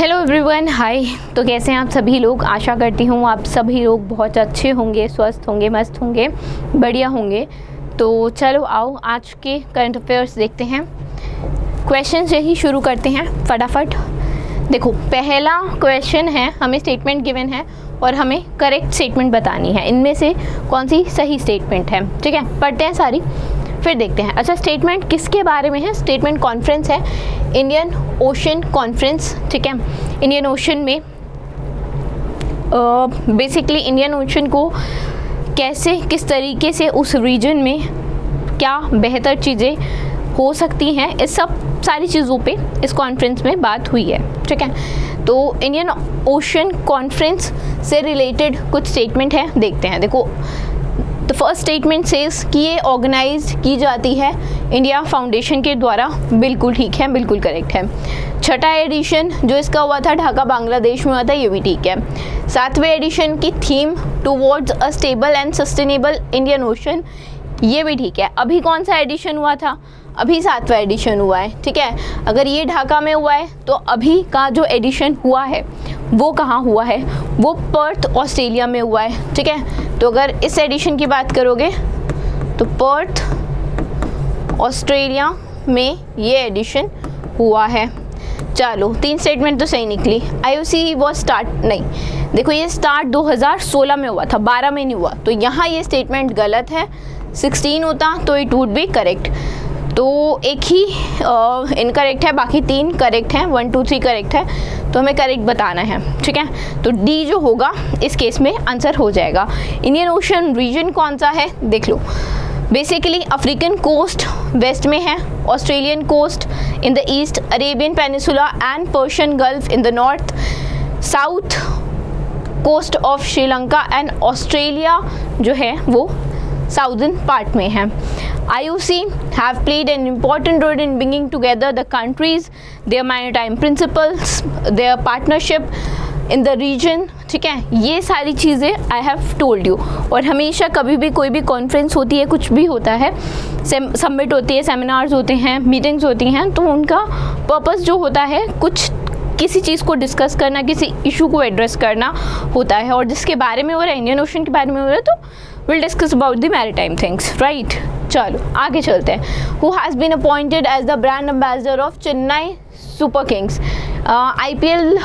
Hello everyone, हाय। तो कैसे हैं आप सभी लोग? आशा करती हूँ आप सभी लोग बहुत अच्छे होंगे, स्वस्थ होंगे, मस्त होंगे, बढ़िया होंगे। तो चलो आओ आज के करंट अफेयर्स देखते हैं। क्वेश्चन से ही शुरू करते हैं फटाफट। देखो, पहला क्वेश्चन है, हमें स्टेटमेंट गिवन है और हमें करेक्ट स्टेटमेंट बतानी है। इनमें से कौन सी सही स्टेटमेंट है, ठीक है? पढ़ते हैं सारी, फिर देखते हैं। अच्छा, स्टेटमेंट किसके बारे में है? स्टेटमेंट कॉन्फ्रेंस है, इंडियन ओशन कॉन्फ्रेंस, ठीक है? इंडियन ओशन में बेसिकली इंडियन ओशन को कैसे, किस तरीके से उस रीजन में क्या बेहतर चीज़ें हो सकती हैं, इस सब सारी चीज़ों पे इस कॉन्फ्रेंस में बात हुई है, ठीक है? तो इंडियन ओशन कॉन्फ्रेंस से रिलेटेड कुछ स्टेटमेंट है, देखते हैं। देखो, द फर्स्ट स्टेटमेंट सेज कि ये ऑर्गेनाइज की जाती है इंडिया फाउंडेशन के द्वारा। बिल्कुल ठीक है, बिल्कुल करेक्ट है। छठा एडिशन जो इसका हुआ था ढाका बांग्लादेश में हुआ था, ये भी ठीक है। 7वें एडिशन की theme towards a stable and sustainable Indian ocean, ये भी ठीक है। अभी कौन सा एडिशन हुआ था? अभी 7वां एडिशन हुआ है, ठीक है? अगर ये ढाका में हुआ है तो अभी का जो एडिशन हुआ है वो कहाँ हुआ है? वो पर्थ ऑस्ट्रेलिया में हुआ है, ठीक है? तो अगर इस एडिशन की बात करोगे तो पर्थ ऑस्ट्रेलिया में ये एडिशन हुआ है। चलो, 3 स्टेटमेंट तो सही निकली। आईओसी वो स्टार्ट नहीं, देखो ये स्टार्ट 2016 में हुआ था, 12 में नहीं हुआ, तो यहाँ ये स्टेटमेंट गलत है। 16 होता तो इट वुड बी करेक्ट। तो एक ही इनकरेक्ट है, बाकी 3 करेक्ट हैं, 1 2 3 करेक्ट है, तो हमें करेक्ट बताना है, ठीक है? तो डी जो होगा इस केस में आंसर हो जाएगा। इंडियन ओशन रीजन कौन सा है देख लो। बेसिकली अफ्रीकन कोस्ट वेस्ट में है, Australian coast in the east, Arabian peninsula and Persian gulf in the north, south coast of Sri Lanka and Australia जो है वो साउदर्न पार्ट में है। IOC have played an important role in bringing together the countries, their maritime principles, their partnership in the region, ठीक है? ये सारी चीज़ें I have told you। और हमेशा कभी भी कोई भी कॉन्फ्रेंस होती है, कुछ भी होता है, समिट होती है, सेमिनार्स होते हैं, मीटिंग्स होती हैं, तो उनका पर्पस जो होता है कुछ किसी चीज़ को डिस्कस करना, किसी इशू को एड्रेस करना होता है। और जिसके बारे में हो रहा है, इंडियन ओशन के बारे में हो रहा है, तो will discuss about the maritime things, right? चलो आगे चलते हैं। Who has been appointed as the brand ambassador of Chennai Super Kings? IPL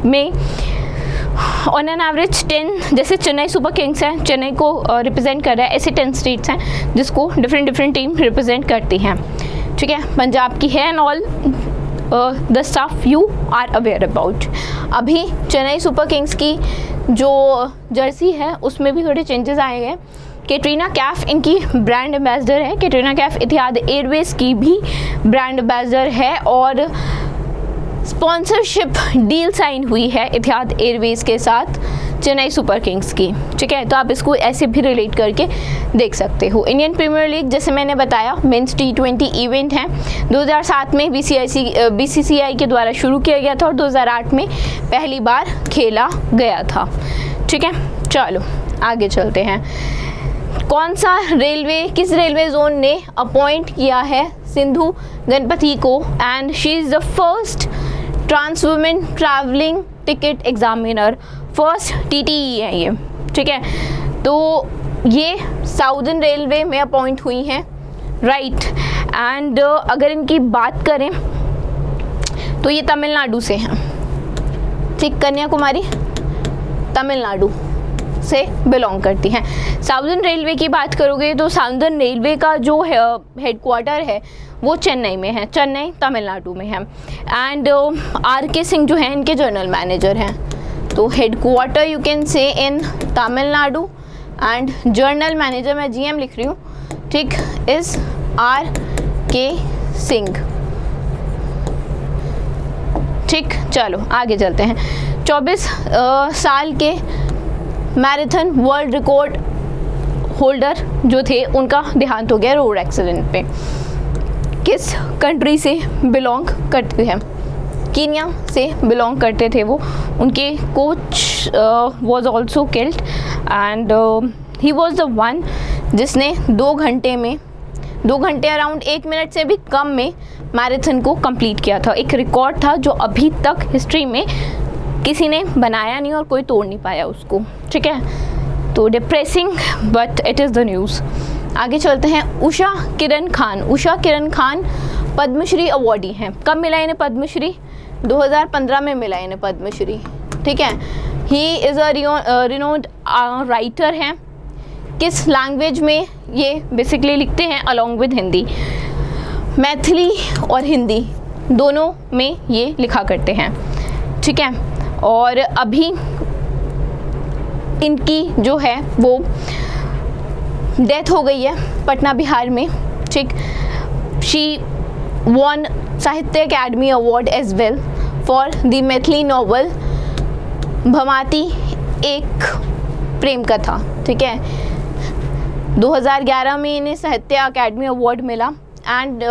में ऑन एन एवरेज 10, जैसे चेन्नई सुपर किंग्स हैं, चेन्नई को रिप्रेजेंट कर रहा है, ऐसे 10 स्टेट्स हैं जिसको डिफरेंट टीम रिप्रेजेंट करती हैं, ठीक है? पंजाब की है and all the stuff you are aware about. अभी चेन्नई सुपर किंग्स की जो जर्सी है उसमें भी थोड़े चेंजेस आए हैं। कैटरीना कैफ इनकी ब्रांड एम्बेसडर है। कैटरीना कैफ इतिहाद एयरवेज की भी ब्रांड एम्बेसडर है और स्पॉन्सरशिप डील साइन हुई है इतिहाद एयरवेज के साथ चेन्नई सुपर किंग्स की, ठीक है? तो आप इसको ऐसे भी रिलेट करके देख सकते हो। इंडियन प्रीमियर लीग जैसे मैंने बताया मेंस T20 इवेंट है, 2007 में BCCI के द्वारा शुरू किया गया था और 2008 में पहली बार खेला गया था, ठीक है? चलो आगे चलते हैं। कौन सा रेलवे, किस रेलवे जोन ने अपॉइंट किया है सिंधु गणपति को? And she is the first trans women travelling ticket examiner, first TTE है ये, ठीक है? तो ये साउदर्न रेलवे में अपॉइंट हुई हैं, राइट? एंड अगर इनकी बात करें तो ये तमिलनाडु से हैं, ठीक? कन्याकुमारी तमिलनाडु से बिलोंग करती हैं। साउदर्न रेलवे की बात करोगे तो साउदर्न रेलवे का जो हेडक्वार्टर है वो चेन्नई में है, चेन्नई तमिलनाडु में है। एंड RK सिंह जो हैं इनके जनरल मैनेजर हैं। तो headquarter you can say in Tamil Nadu and general manager, मैं GM लिख रही हूँ, ठीक, इज RK सिंह, ठीक? चलो आगे चलते हैं। 24 साल के मैराथन वर्ल्ड रिकॉर्ड होल्डर जो थे उनका देहांत हो गया रोड एक्सीडेंट पे। किस कंट्री से बिलोंग करते हैं? कीनिया से बिलोंग करते थे वो। उनके coach was also killed and he was the one जिसने 2 घंटे अराउंड 1 मिनट से भी कम में मैराथन को कंप्लीट किया था। एक रिकॉर्ड था जो अभी तक हिस्ट्री में किसी ने बनाया नहीं और कोई तोड़ नहीं पाया उसको, ठीक है। तो depressing but it is the news. आगे चलते हैं। उषा किरण खान पद्मश्री अवॉर्डी हैं। कब मिला इन्हें पद्मश्री? 2015 में मिला इन्हें पद्मश्री, ठीक है। He is a renowned writer हैं। किस लैंग्वेज में ये बेसिकली लिखते हैं? अलॉन्ग विद हिंदी, मैथिली और हिंदी दोनों में ये लिखा करते हैं, ठीक है। और अभी इनकी जो है वो डेथ हो गई है पटना बिहार में, ठीक। She won Sahitya Akademi award as well for the Maithili novel Bhamati Ek Prem Katha, ठीक है। 2011 में इन्हें साहित्य अकेडमी अवार्ड मिला and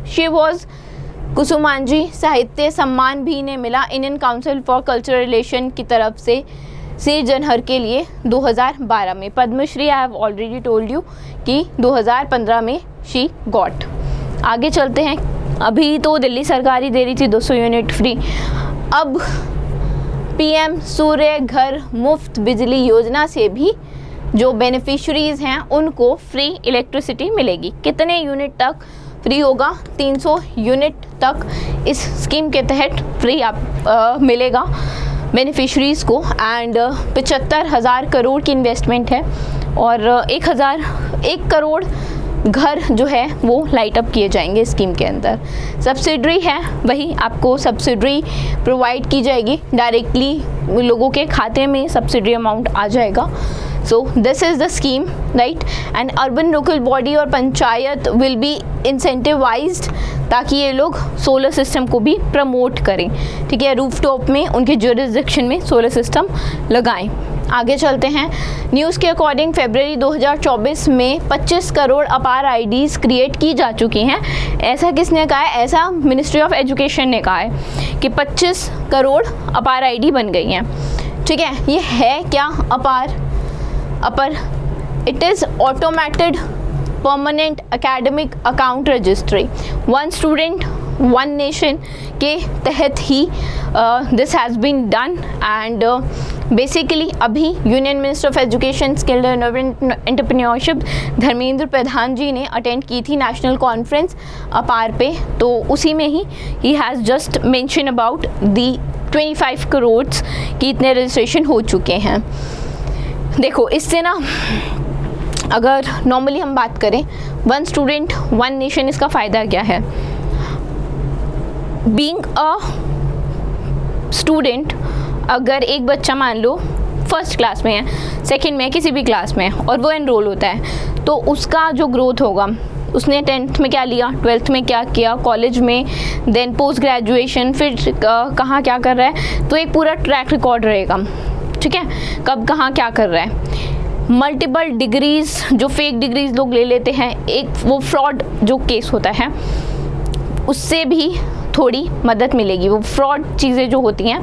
she was Kusumanjali Sahitya Samman भी इन्हें मिला Indian council for cultural relation की तरफ से सिरजनहर के लिए 2012 में। Padmashri I have already told you कि 2015 में शी गॉट। आगे चलते हैं। अभी तो दिल्ली सरकार ही दे रही थी 200 यूनिट फ्री, अब पीएम सूर्य घर मुफ्त बिजली योजना से भी जो बेनिफिशरीज़ हैं उनको फ्री इलेक्ट्रिसिटी मिलेगी। कितने यूनिट तक फ्री होगा? 300 यूनिट तक इस स्कीम के तहत फ्री मिलेगा बेनिफिशरीज़ को। एंड 75,000 करोड़ की इन्वेस्टमेंट है और 1 करोड़ घर जो है वो लाइट अप किए जाएंगे स्कीम के अंदर। सब्सिडरी है, वही आपको सब्सिडरी प्रोवाइड की जाएगी, डायरेक्टली लोगों के खाते में सब्सिडरी अमाउंट आ जाएगा। So this is the scheme, right. And urban local body और पंचायत विल बी इंसेंटिवाइज्ड ताकि ये लोग सोलर सिस्टम को भी प्रमोट करें, ठीक है। रूफटॉप में उनके ज्यूरिसडिक्शन में सोलर सिस्टम लगाएं। आगे चलते हैं। न्यूज़ के अकॉर्डिंग फरवरी 2024 में 25 करोड़ अपार आईडीज़ क्रिएट की जा चुकी हैं। ऐसा किसने कहा है? ऐसा मिनिस्ट्री ऑफ एजुकेशन ने कहा है कि 25 करोड़ अपार आईडी बन गई हैं, ठीक है। ये है क्या APAAR? It is automated permanent academic account registry, one student one nation के तहत ही this has been done. And basically अभी union minister of education skilled entrepreneurship Dharmendra Pradhan ji ने अटेंड की थी नेशनल कॉन्फ्रेंस अपार पे, तो उसी में he has just mention about the 25 crore की इतने रजिस्ट्रेशन हो चुके हैं। देखो इससे ना अगर नॉर्मली हम बात करें वन स्टूडेंट वन नेशन, इसका फ़ायदा क्या है? बीइंग अ स्टूडेंट, अगर एक बच्चा मान लो फर्स्ट क्लास में है, सेकंड में, किसी भी क्लास में और वो एनरोल होता है, तो उसका जो ग्रोथ होगा, उसने 10th में क्या लिया, 12th में क्या किया, कॉलेज में, देन पोस्ट ग्रेजुएशन, फिर कहाँ क्या कर रहा है, तो एक पूरा ट्रैक रिकॉर्ड रहेगा, ठीक है। कब कहाँ क्या कर रहा है। मल्टीपल डिग्रीज़, जो फेक डिग्रीज़ लोग ले लेते हैं, एक वो फ्रॉड जो केस होता है, उससे भी थोड़ी मदद मिलेगी। वो फ्रॉड चीज़ें जो होती हैं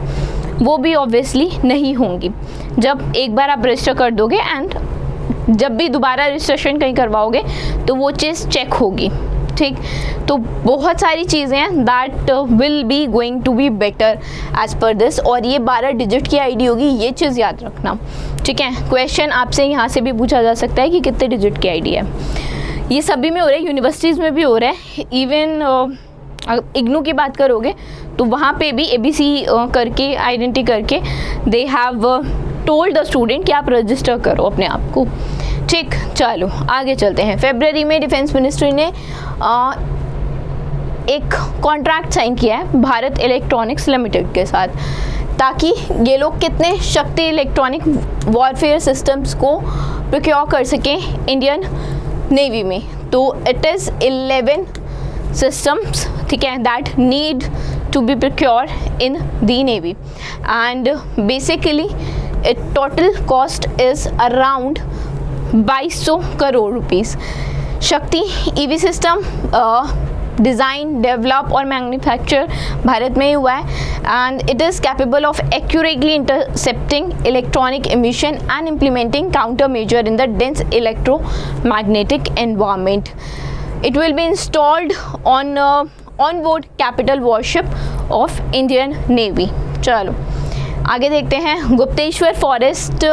वो भी ऑब्वियसली नहीं होंगी जब एक बार आप रजिस्टर कर दोगे, एंड जब भी दोबारा रजिस्ट्रेशन कहीं करवाओगे तो वो चीज़ चेक होगी, ठीक। तो बहुत सारी चीज़ें हैं that will be going to be better as पर दिस। और ये 12 डिजिट की आईडी होगी, ये चीज़ याद रखना, ठीक है। क्वेश्चन आपसे यहाँ से भी पूछा जा सकता है कि कितने डिजिट की आईडी है। ये सभी में हो रहा है, यूनिवर्सिटीज़ में भी हो रहा है। इवन इग्नू की बात करोगे तो वहाँ पे भी ABC करके आइडेंटिटी करके they have told the student कि आप रजिस्टर करो अपने आप को, ठीक। चलो आगे चलते हैं। फरवरी में डिफेंस मिनिस्ट्री ने एक कॉन्ट्रैक्ट साइन किया है भारत इलेक्ट्रॉनिक्स लिमिटेड के साथ, ताकि ये लोग कितने शक्ति इलेक्ट्रॉनिक वॉरफेयर सिस्टम्स को प्रोक्योर कर सकें इंडियन नेवी में। तो इट इज़ 11 systems, ठीक है, that need to be procured in the Navy, and basically its total cost is around 2200 crore rupees. शक्ति EV सिस्टम डिज़ाइन, डेवलप और मैन्युफैक्चर भारत में ही हुआ है, and it is capable of accurately intercepting electronic emission and implementing counter measure in the dense electromagnetic environment. It will be installed on on board capital worship of Indian navy. चलो आगे देखते हैं। Gupteshwar forest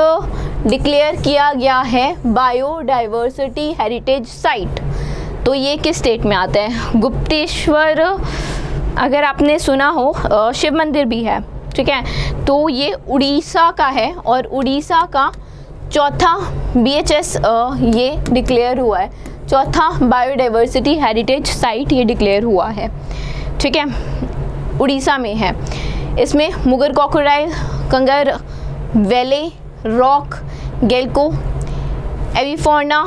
declare किया गया है biodiversity heritage site, तो ये किस स्टेट में आता है? गुप्तेश्वर, अगर आपने सुना हो शिव मंदिर भी है, ठीक है, तो ये उड़ीसा का है और उड़ीसा का चौथा BHS ये डिक्लेयर हुआ है, चौथा बायोडाइवर्सिटी हेरिटेज साइट ये डिक्लेयर हुआ है, ठीक है, उड़ीसा में है। इसमें mugger crocodile, Kanger valley, rock गेल्को, avifauna,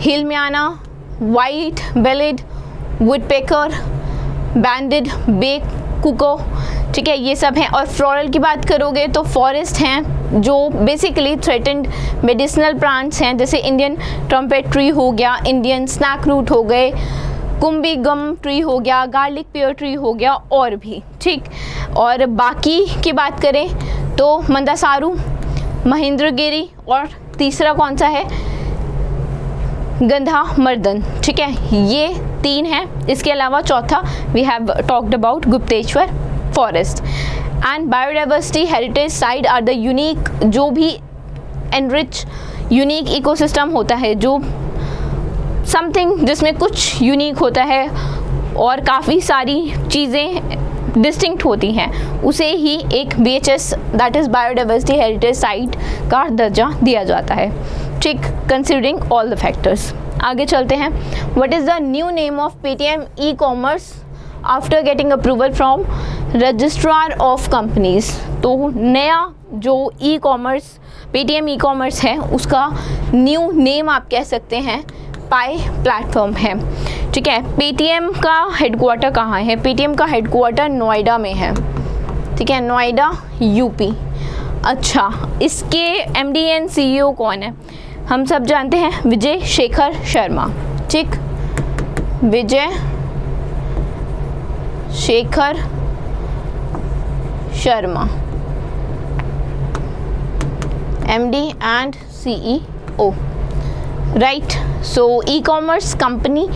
hill myna, white bellied woodpecker, banded bay cuckoo, ठीक है, ये सब हैं। और फ्लोरल की बात करोगे तो फॉरेस्ट हैं जो बेसिकली थ्रेटेंड मेडिसिनल प्लांट्स हैं, जैसे इंडियन ट्रम्पेट ट्री हो गया, इंडियन स्नैक रूट हो गए, कुंभी गम ट्री हो गया, गार्लिक पेयर ट्री हो गया और भी, ठीक। और बाकी की बात करें तो मंदासारू, महेंद्रगिरी और तीसरा कौन सा है? गंधा मर्दन, ठीक है, ये 3 हैं। इसके अलावा चौथा we have talked about Gupteshwar forest. And biodiversity heritage site are the unique, जो भी एनरिच यूनिक इकोसिस्टम होता है, जो समथिंग जिसमें कुछ यूनिक होता है और काफ़ी सारी चीज़ें डिस्टिंक्ट होती हैं, उसे ही एक BHS that is biodiversity heritage site का दर्जा दिया जाता है, ठीक, कंसिडरिंग ऑल द फैक्टर्स। आगे चलते हैं। What is the new name of Paytm e commerce after getting approval from registrar of companies? तो नया जो e commerce Paytm e commerce है उसका न्यू नेम आप कह सकते हैं पाई प्लेटफॉर्म है, ठीक है। पेटीएम का हेडक्वार्टर कहाँ है? पेटीएम का हेडक्वार्टर नोएडा में है, ठीक है, नोएडा UP। अच्छा, इसके MD एंड CEO कौन है? हम सब जानते हैं विजय शेखर शर्मा, ठीक, Vijay Shekhar Sharma MD and CEO, right. So e commerce company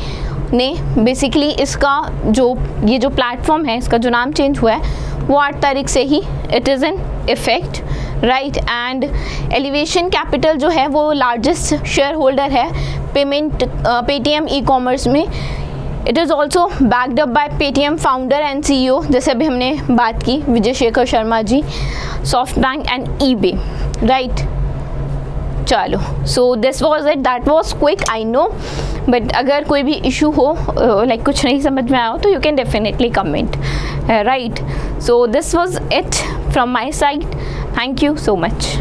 ने बेसिकली इसका ये जो प्लेटफॉर्म है, इसका जो नाम चेंज हुआ है वो 8 तारीख से ही it is in effect, right. And elevation capital जो है वो लार्जेस्ट शेयर होल्डर है पेटीएम ई कॉमर्स में। It is also backed up by Paytm founder and CEO, जैसे अभी हमने बात की Vijay Shekhar Sharma ji, soft bank and eBay, right. चलो, so this was it, that was quick, I know, but अगर कोई भी इशू हो, लाइक कुछ नहीं समझ में आया हो, तो you can definitely comment, right. So this was it from my side, thank you so much.